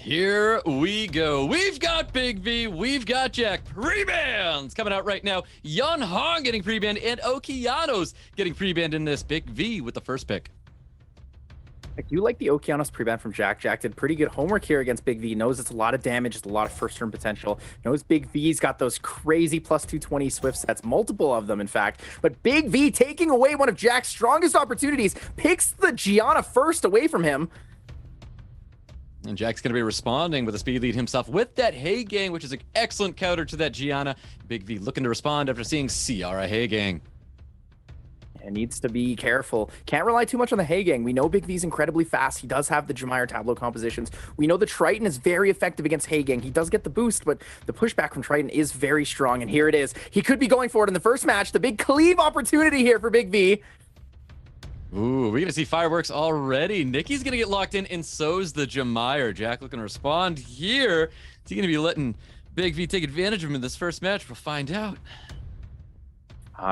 Here we go. We've got Big V, we've got Jack. Pre-bans coming out right now. Yun Hong getting pre-banned and Okeanos getting pre-banned in this. Big V with the first pick. I do like the Okeanos pre-ban from Jack. Jack did pretty good homework here against Big V. Knows it's a lot of damage, it's a lot of first-turn potential. Knows Big V's got those crazy plus 220 Swift sets, multiple of them, in fact. But Big V taking away one of Jack's strongest opportunities, picks the Gianna first away from him. And Jack's going to be responding with a speed lead himself with that Hey Gang, which is an excellent counter to that Gianna. Big V looking to respond after seeing Ciara Hey Gang. And needs to be careful. Can't rely too much on the Hey Gang. We know Big V's incredibly fast. He does have the Jemire Tableau compositions. We know the Triton is very effective against Hey Gang. He does get the boost, but the pushback from Triton is very strong. And here it is. He could be going for it in the first match. The big cleave opportunity here for Big V. Ooh, we're going to see fireworks already. Nikki's going to get locked in, and so's the Jemire. Jack looking to respond here. Is he going to be letting Big V take advantage of him in this first match? We'll find out.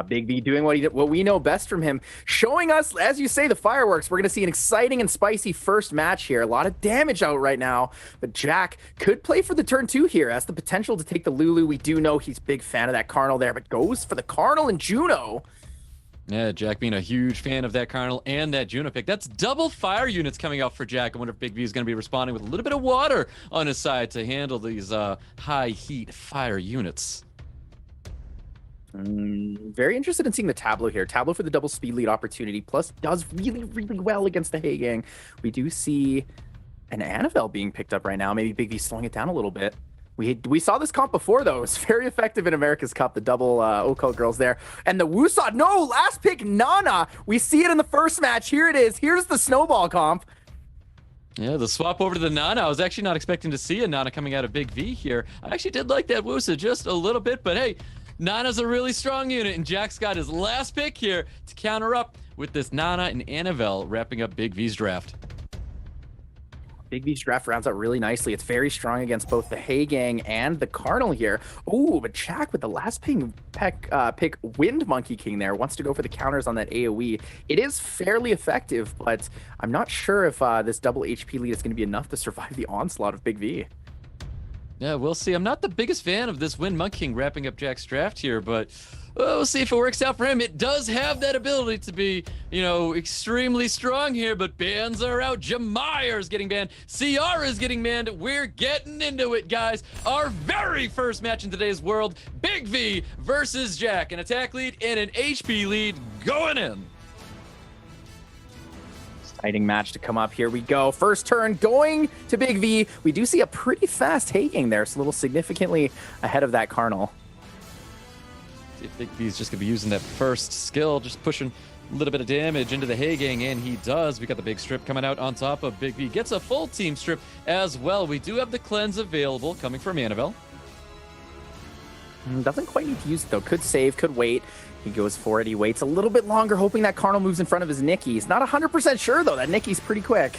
Big V doing what we know best from him, showing us, as you say, the fireworks. We're going to see an exciting and spicy first match here. A lot of damage out right now, but Jack could play for the turn 2 here. Has the potential to take the Lulu. We do know he's a big fan of that Carnal there, but goes for the Carnal and Juno. Yeah, Jack being a huge fan of that Carnal and that Juno pick. That's double fire units coming out for Jack. I wonder if Big V is going to be responding with a little bit of water on his side to handle these high heat fire units. Very interested in seeing the Tableau here. Tableau for the double speed lead opportunity, plus does really, really well against the Hey Gang. We do see an Annabelle being picked up right now. Maybe Big V slowing it down a little bit. We saw this comp before, though. It's very effective in America's Cup, the double Occult girls there. And the Wusod, no, last pick, Nana. We see it in the first match. Here it is. Here's the Snowball comp. Yeah, the swap over to the Nana. I was actually not expecting to see a Nana coming out of Big V here. I actually did like that Wusa just a little bit, but hey, Nana's a really strong unit, and Jack's got his last pick here to counter up with this Nana and Annabelle wrapping up Big V's draft. Big V's draft rounds out really nicely. It's very strong against both the Hey Gang and the Carnal here. Ooh, but Jack with the last pick Wind Monkey King there wants to go for the counters on that AoE. It is fairly effective, but I'm not sure if this double HP lead is going to be enough to survive the onslaught of Big V. Yeah, we'll see. I'm not the biggest fan of this Wind Monkey King wrapping up Jack's draft here, but we'll see if it works out for him. It does have that ability to be, you know, extremely strong here, but bans are out. Jemire's getting banned. Ciara's getting banned. We're getting into it, guys. Our very first match in today's world, Big V versus Jack. An attack lead and an HP lead going in. Exciting match to come up. Here we go. First turn going to Big V. We do see a pretty fast Hey Gang there. It's a little significantly ahead of that Carnal. See if Big V's just going to be using that first skill, just pushing a little bit of damage into the Hey Gang, and he does. We got the big strip coming out on top of Big V. Gets a full team strip as well. We do have the cleanse available coming from Annabelle. Doesn't quite need to use it, though. Could save, could wait. He goes for it. He waits a little bit longer, hoping that Carnal moves in front of his Nikki. He's not 100% sure, though. That Nikki's pretty quick.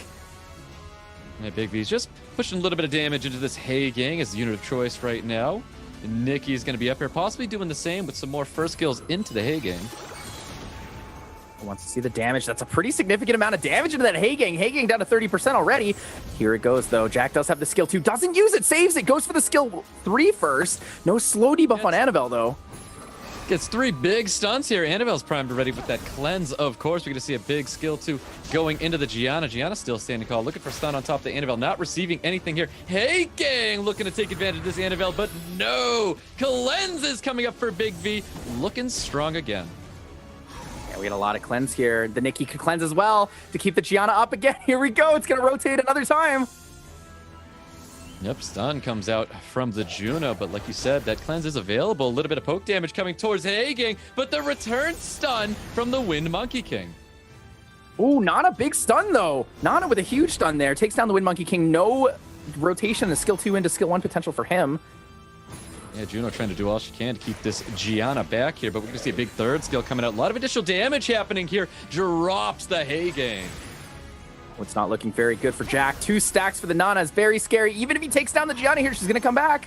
Yeah, Big V's just pushing a little bit of damage into this Hey Gang as the unit of choice right now. And Nikki's going to be up here, possibly doing the same with some more first skills into the Hey Gang. Wants to see the damage. That's a pretty significant amount of damage into that Hey Gang. Hey Gang down to 30% already. Here it goes, though. Jack does have the skill 2. Doesn't use it. Saves it. Goes for the skill 3 first. No slow debuff on Annabelle, though. Gets 3 big stuns here. Annabelle's primed already with that cleanse, of course. We're going to see a big skill 2 going into the Gianna. Gianna's still standing tall, looking for stun on top of the Annabelle, not receiving anything here. Hey Gang looking to take advantage of this Annabelle, but no. Cleanse is coming up for Big V, looking strong again. Yeah, we had a lot of cleanse here. The Nikki could cleanse as well to keep the Gianna up again. Here we go. It's going to rotate another time. Yep, stun comes out from the Juno, but like you said, that cleanse is available. A little bit of poke damage coming towards Hey Gang, but the return stun from the Wind Monkey King. Ooh, Nana, big stun, though. Nana with a huge stun there. Takes down the Wind Monkey King. No rotation, the skill 2 into skill 1 potential for him. Yeah, Juno trying to do all she can to keep this Gianna back here, but we're going to see a big third skill coming out. A lot of additional damage happening here. Drops the Hey Gang. It's not looking very good for Jack. 2 stacks for the Nana is very scary. Even if he takes down the Gianna here, she's going to come back.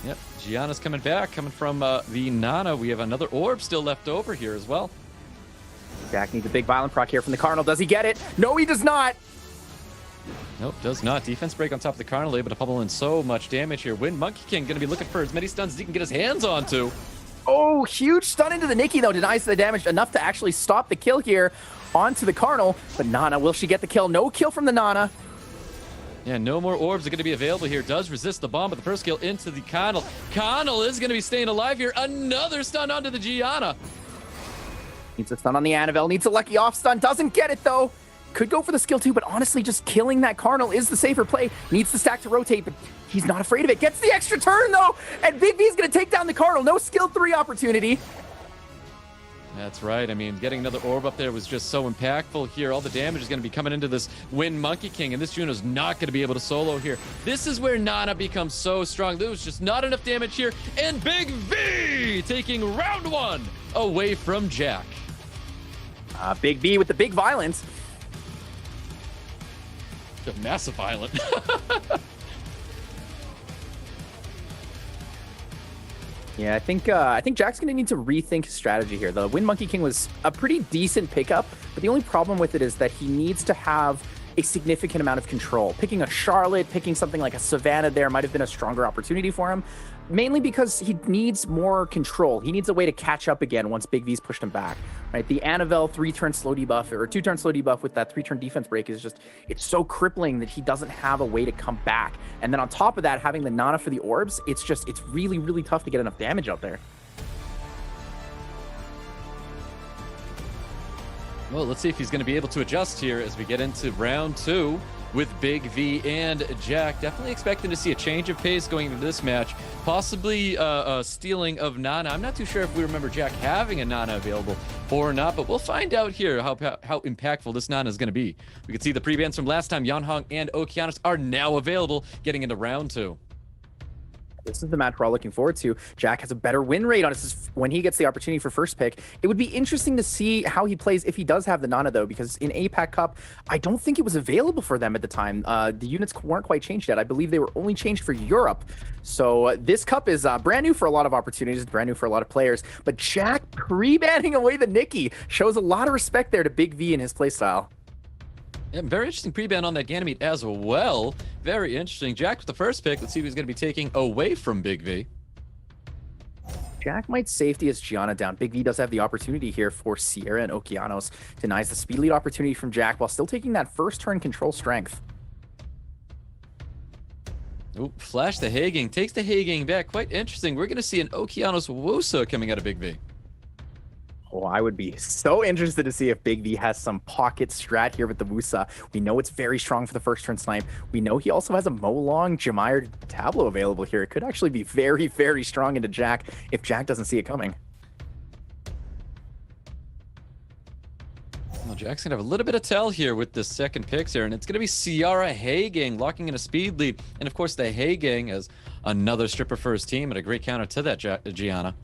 Yep, Gianna's coming back, coming from the Nana. We have another orb still left over here as well. Jack needs a big violent proc here from the Cardinal. Does he get it? No, he does not. Nope, does not. Defense break on top of the Cardinal, able to pummel in so much damage here. Wind Monkey King going to be looking for as many stuns as he can get his hands onto. Oh, huge stun into the Nikki, though. Denies the damage enough to actually stop the kill here onto the Cardinal. But Nana, will she get the kill? No kill from the Nana. Yeah, no more orbs are going to be available here. Does resist the bomb, but the first kill into the Cardinal. Cardinal is going to be staying alive here. Another stun onto the Gianna. Needs a stun on the Annabelle. Needs a lucky off stun. Doesn't get it, though. Could go for the skill 2, but honestly, just killing that Cardinal is the safer play. Needs the stack to rotate, but he's not afraid of it. Gets the extra turn, though, and BigV is going to take down the Cardinal. No skill 3 opportunity. That's right. I mean, getting another orb up there was just so impactful here. All the damage is going to be coming into this Wind Monkey King, and this Juno's not going to be able to solo here. This is where Nana becomes so strong. There was just not enough damage here, and BigV taking round 1 away from Jack. BigV with the big violence. Massive violent. Yeah, I think Jack's gonna need to rethink his strategy here. The Wind Monkey King was a pretty decent pickup, but the only problem with it is that he needs to have a significant amount of control. Picking a Charlotte, picking something like a Savannah there might have been a stronger opportunity for him, mainly because he needs more control. He needs a way to catch up again once BigV's pushed him back, right? The Annabelle 3-turn slow debuff, or 2-turn slow debuff with that 3-turn defense break is just, it's so crippling that he doesn't have a way to come back. And then on top of that, having the Nana for the orbs, it's really, really tough to get enough damage out there. Well, let's see if he's going to be able to adjust here as we get into round 2 with BigV and Jack. Definitely expecting to see a change of pace going into this match. Possibly a stealing of Nana. I'm not too sure if we remember Jack having a Nana available or not, but we'll find out here how impactful this Nana is going to be. We can see the pre-bans from last time. Yanhong and Okeanos are now available getting into round 2. This is the match we're all looking forward to. Jack has a better win rate on us when he gets the opportunity for first pick. It would be interesting to see how he plays if he does have the Nana, though, because in APAC Cup, I don't think it was available for them at the time. The units weren't quite changed yet. I believe they were only changed for Europe. So this cup is brand new for a lot of opportunities, brand new for a lot of players. But Jack pre-banning away the Nikki shows a lot of respect there to BigV and his playstyle. Yeah, very interesting pre-ban on that Ganymede as well. Very interesting. Jack with the first pick. Let's see who he's going to be taking away from BigV. Jack might safety his Gianna down. BigV does have the opportunity here for Sierra and Okeanos. Denies the speed lead opportunity from Jack while still taking that first turn control strength. Ooh, flash the Hagang. Takes the Hagang back. Quite interesting. We're going to see an Okeanos Wosa coming out of BigV. Oh, I would be so interested to see if BigV has some pocket strat here with the Wusa. We know it's very strong for the first turn snipe. We know he also has a Molong Jemire Tableau available here. It could actually be very, very strong into Jack if Jack doesn't see it coming. Well, Jack's going to have a little bit of tell here with the second picks here, and it's going to be Ciara Hagang locking in a speed lead. And of course, the Hagang as another stripper for his team and a great counter to that Gianna.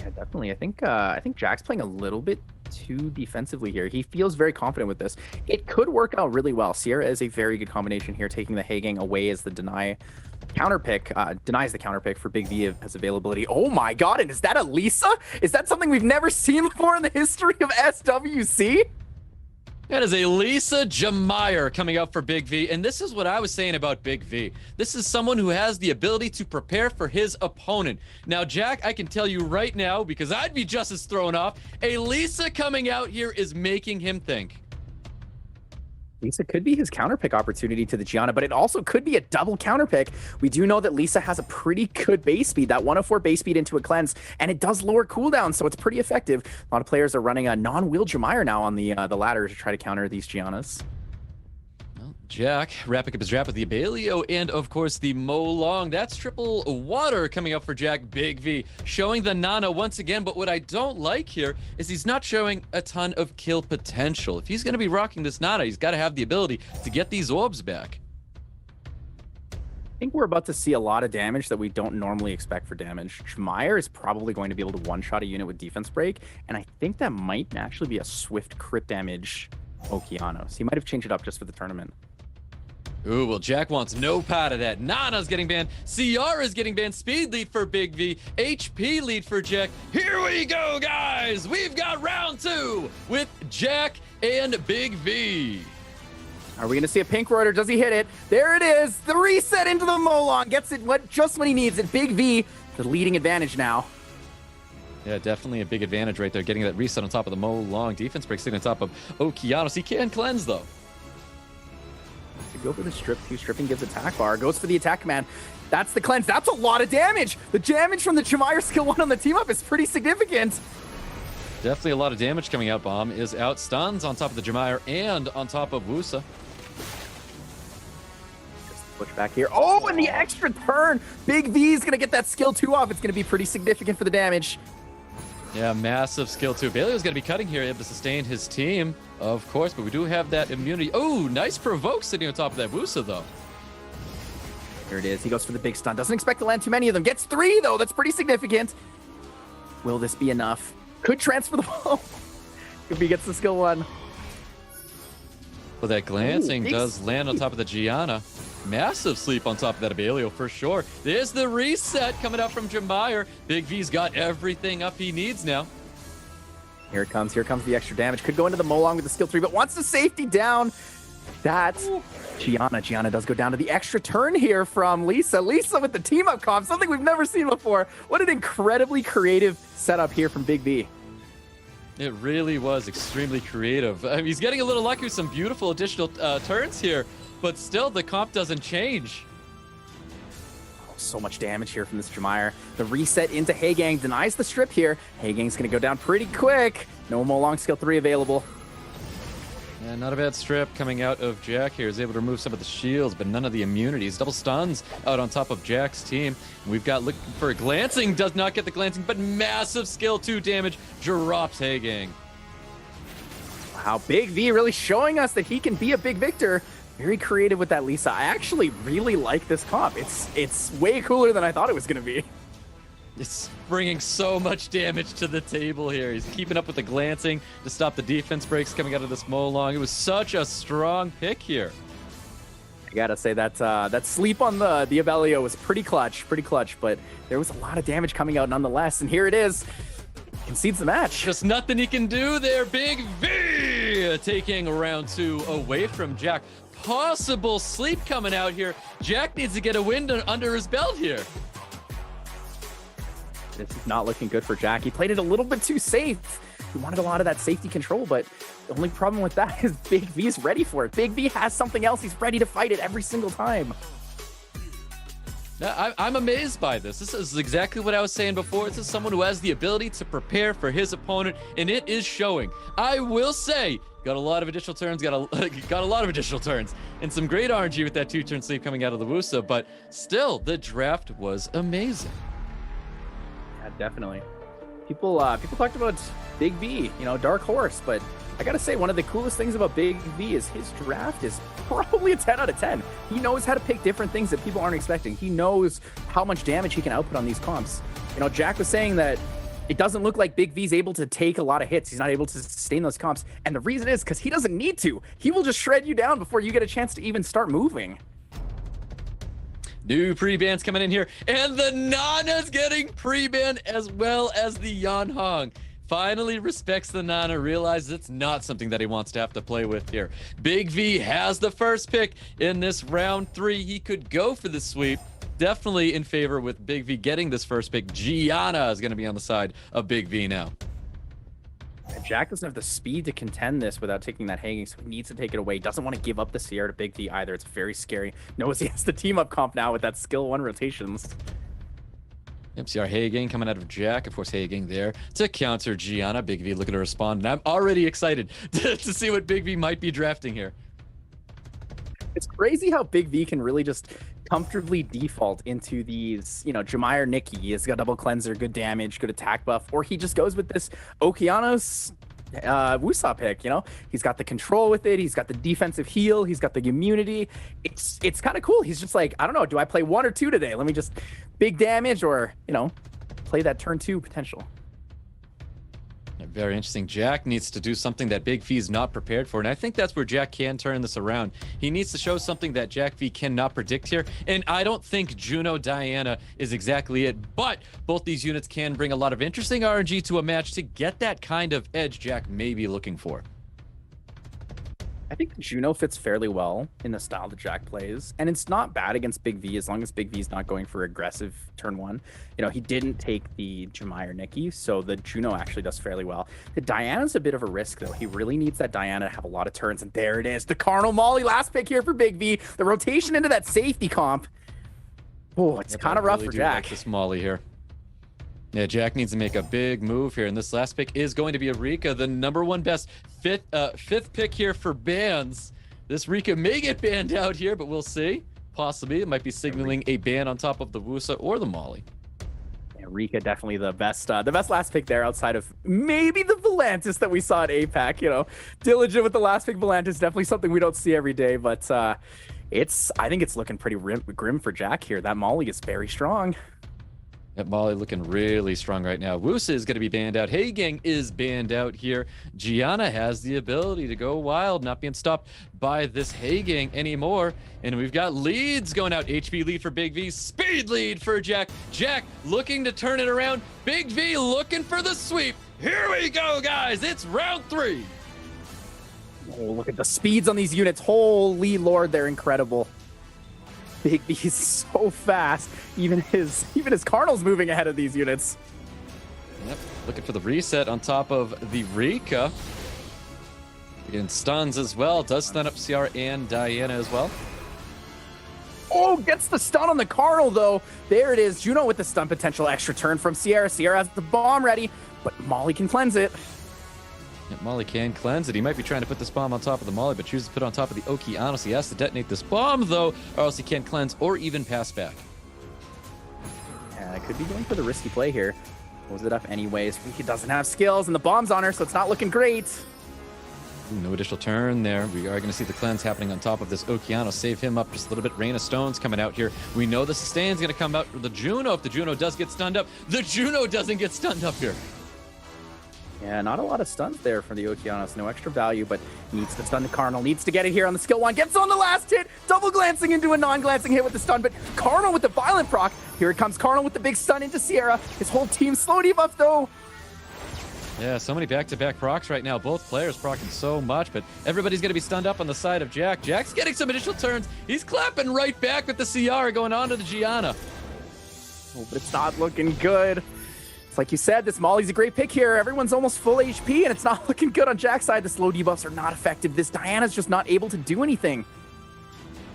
Yeah, definitely. I think Jack's playing a little bit too defensively here. He feels very confident with this. It could work out really well. Sierra is a very good combination here, taking the Hagang away as the denies the counter pick for BigV as availability. Oh my god, and is that a Lisa? Is that something we've never seen before in the history of SWC? That is a Lisa Jemire coming out for BigV, and this is what I was saying about BigV. This is someone who has the ability to prepare for his opponent. Now, Jack, I can tell you right now, because I'd be just as thrown off, a Lisa coming out here is making him think. Lisa could be his counterpick opportunity to the Gianna, but it also could be a double counterpick. We do know that Lisa has a pretty good base speed, that 104 base speed into a cleanse, and it does lower cooldown, so it's pretty effective. A lot of players are running a non-wheel Jemire now on the ladder to try to counter these Giannas. Well, Jack wrapping up his draft with the Abelio and, of course, the Molong. That's triple water coming up for Jack. BigV showing the Nana once again, but what I don't like here is he's not showing a ton of kill potential. If he's going to be rocking this Nana, he's got to have the ability to get these orbs back. I think we're about to see a lot of damage that we don't normally expect for damage. Jemire is probably going to be able to one-shot a unit with defense break, and I think that might actually be a swift crit damage Okeanos. He might have changed it up just for the tournament. Ooh, well, Jack wants no part of that. Nana's getting banned. Ciara's getting banned. Speed lead for Big V. HP lead for Jack. Here we go, guys. We've got round 2 with Jack and Big V. Are we going to see a pink rotor? Does he hit it? There it is. The reset into the Molong. Gets it just when he needs it. Big V, the leading advantage now. Yeah, definitely a big advantage right there. Getting that reset on top of the Molong. Defense break sitting on top of Okeanos. He can cleanse, though. Go for the strip too. Stripping gives attack bar. Goes for the attack command. That's the cleanse. That's a lot of damage. The damage from the Jemire skill 1 on the team up is pretty significant. Definitely a lot of damage coming out. Bomb is out. Stuns on top of the Jemire and on top of Wusa. Just push back here. Oh, and the extra turn. Big V's going to get that skill 2 off. It's going to be pretty significant for the damage. Yeah, massive skill 2. Bailey's going to be cutting here, able to sustain his team, of course, but we do have that immunity. Oh, nice provoke sitting on top of that Wusa, though. Here it is. He goes for the big stun. Doesn't expect to land too many of them. Gets 3, though. That's pretty significant. Will this be enough? Could transfer the ball if he gets the skill 1. Well, that glancing Ooh, does land on top of the Gianna. Massive sleep on top of that Abelio for sure. There's the reset coming out from Jemire. Big V's got everything up he needs now. Here it comes. Here comes the extra damage. Could go into the Molong with the skill 3, but wants the safety down. That's Gianna. Gianna does go down to the extra turn here from Lisa. Lisa with the team up comp, something we've never seen before. What an incredibly creative setup here from Big V. It really was extremely creative. I mean, he's getting a little lucky with some beautiful additional turns here, but still the comp doesn't change. Oh, so much damage here from this Jemire. The reset into Heigang denies the strip here. Heigang's going to go down pretty quick. No Molong skill 3 available. Yeah, not a bad strip coming out of Jack here. He's able to remove some of the shields, but none of the immunities. Double stuns out on top of Jack's team. We've got looking for a glancing. Does not get the glancing, but massive skill 2 damage. Drops Heigang. Wow, Big V really showing us that he can be a big victor. Very creative with that Lisa. I actually really like this comp. It's way cooler than I thought it was going to be. It's bringing so much damage to the table here. He's keeping up with the glancing to stop the defense breaks coming out of this Molong. It was such a strong pick here. I gotta say that sleep on the Abelio was pretty clutch, but there was a lot of damage coming out nonetheless. And here it is. Concedes the match. Just nothing he can do there. Big V taking round 2 away from Jack. Possible sleep coming out here. Jack needs to get a win under his belt here. This is not looking good for Jack. He played it a little bit too safe. He wanted a lot of that safety control, but the only problem with that is Big V's ready for it. Big V has something else. He's ready to fight it every single time. Now, I'm amazed by this. This is exactly what I was saying before. This is someone who has the ability to prepare for his opponent, and it is showing. I will say, got a lot of additional turns, got a lot of additional turns, and some great RNG with that 2-turn sleep coming out of the Wusa, but still, the draft was amazing. Yeah, definitely. People talked about Big V, dark horse, but I gotta say, one of the coolest things about Big V is his draft is probably a 10 out of 10. He knows how to pick different things that people aren't expecting. He knows how much damage he can output on these comps. Jack was saying that it doesn't look like Big V's able to take a lot of hits. He's not able to sustain those comps. And the reason is because he doesn't need to. He will just shred you down before you get a chance to even start moving. New pre-bans coming in here, and the Nana's getting pre-banned as well as the Yanhong. Finally respects the Nana, realizes it's not something that he wants to have to play with here. Big V has the first pick in this round 3. He could go for the sweep. Definitely in favor with Big V getting this first pick. Gianna is going to be on the side of Big V now. Jack doesn't have the speed to contend this without taking that hanging, so he needs to take it away. Doesn't want to give up the Sierra to Big V either. It's very scary. Knows he has the team up comp now with that skill 1 rotations. Yep, see our Heigang coming out of Jack. Of course, Heigang there to counter Gianna. Big V looking to respond, and I'm already excited to see what Big V might be drafting here. It's crazy how Big V can really just comfortably default into these, Jemire Nikki. He's got double cleanser, good damage, good attack buff, or he just goes with this Okeanos Wusa pick. He's got the control with it, he's got the defensive heal, he's got the immunity. It's kind of cool. He's just like, I don't know, do I play 1 or 2 today? Let me just big damage or play that turn 2 potential. Very interesting. Jack needs to do something that Big V is not prepared for, and I think that's where Jack can turn this around. He needs to show something that Jack V cannot predict here, and I don't think Juno Diana is exactly it, but both these units can bring a lot of interesting RNG to a match to get that kind of edge Jack may be looking for. I think Juno fits fairly well in the style that Jack plays, and it's not bad against Big V as long as Big V's not going for aggressive turn one. You know, he didn't take the Jemai or Nikki, so the Juno actually does fairly well. The Diana's a bit of a risk, though. He really needs that Diana to have a lot of turns, and there it is. The Carnal Molly last pick here for Big V. The rotation into that safety comp. Oh, it's kind of rough for Jack. Like this Molly here. Yeah, Jack needs to make a big move here, and this last pick is going to be a Rika, the #1 best fifth pick here for bans. This Rika may get banned out here, but we'll see. Possibly, it might be signaling a ban on top of the Wusa or the Molly. Yeah, Rika definitely the best last pick there, outside of maybe the Volantis that we saw at APAC. You know, Diligent with the last pick Volantis, definitely something we don't see every day, but I think it's looking pretty grim for Jack here. That Molly is very strong. That Molly looking really strong right now. Wusa is going to be banned out. Hey Gang is banned out here. Gianna has the ability to go wild, not being stopped by this Hey Gang anymore. And we've got leads going out. HP lead for Big V, speed lead for Jack. Jack looking to turn it around. Big V looking for the sweep. Here we go, guys. It's round 3. Oh, look at the speeds on these units. Holy Lord, they're incredible. Big V is so fast. Even his Cardinal's moving ahead of these units. Yep, looking for the reset on top of the Rika. Again, stuns as well. Does stun up Ciara and Diana as well. Oh, gets the stun on the Cardinal, though. There it is. Juno with the stun potential. Extra turn from Ciara. Ciara has the bomb ready, but Molly can cleanse it. Yeah, Molly can cleanse it. He might be trying to put this bomb on top of the Molly, but chooses to put it on top of the Okeanos. He has to detonate this bomb, though, or else he can't cleanse or even pass back. Yeah, I could be going for the risky play here. Close it up anyways. Rika doesn't have skills, and the bomb's on her, so it's not looking great. Ooh, no additional turn there. We are going to see the cleanse happening on top of this Okeanos. Save him up just a little bit. Rain of Stones coming out here. We know the sustain's going to come out for the Juno. If the Juno does get stunned up, the Juno doesn't get stunned up here. Yeah, not a lot of stuns there for the Okeanos. No extra value, but needs to stun the Cardinal. Needs to get it here on the skill one. Gets on the last hit. Double glancing into a non-glancing hit with the stun, but Cardinal with the violent proc. Here it comes. Cardinal with the big stun into Ciara. His whole team slow debuff, though. Yeah, so many back-to-back procs right now. Both players procking so much, but everybody's going to be stunned up on the side of Jack. Jack's getting some initial turns. He's clapping right back with the Ciara going on to the Gianna. Oh, but it's not looking good. It's like you said, this Molly's a great pick here. Everyone's almost full HP, and it's not looking good on Jack's side. The slow debuffs are not effective. This Diana's just not able to do anything.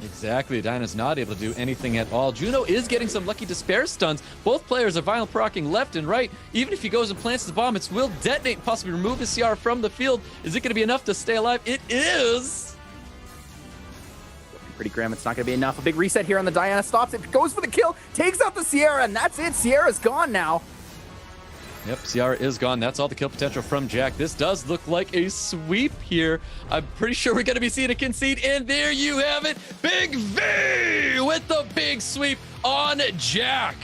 Exactly, Diana's not able to do anything at all. Juno is getting some lucky despair stuns. Both players are violent procking left and right. Even if he goes and plants the bomb, it will detonate and possibly remove the Ciara from the field. Is it going to be enough to stay alive? It is! Pretty grim. It's not going to be enough. A big reset here on the Diana. Stops it. Goes for the kill. Takes out the Ciara, and that's it. Ciara's gone now. Yep, Ciara is gone. That's all the kill potential from Jack. This does look like a sweep here. I'm pretty sure we're going to be seeing a concede, and there you have it. Big V with the big sweep on Jack.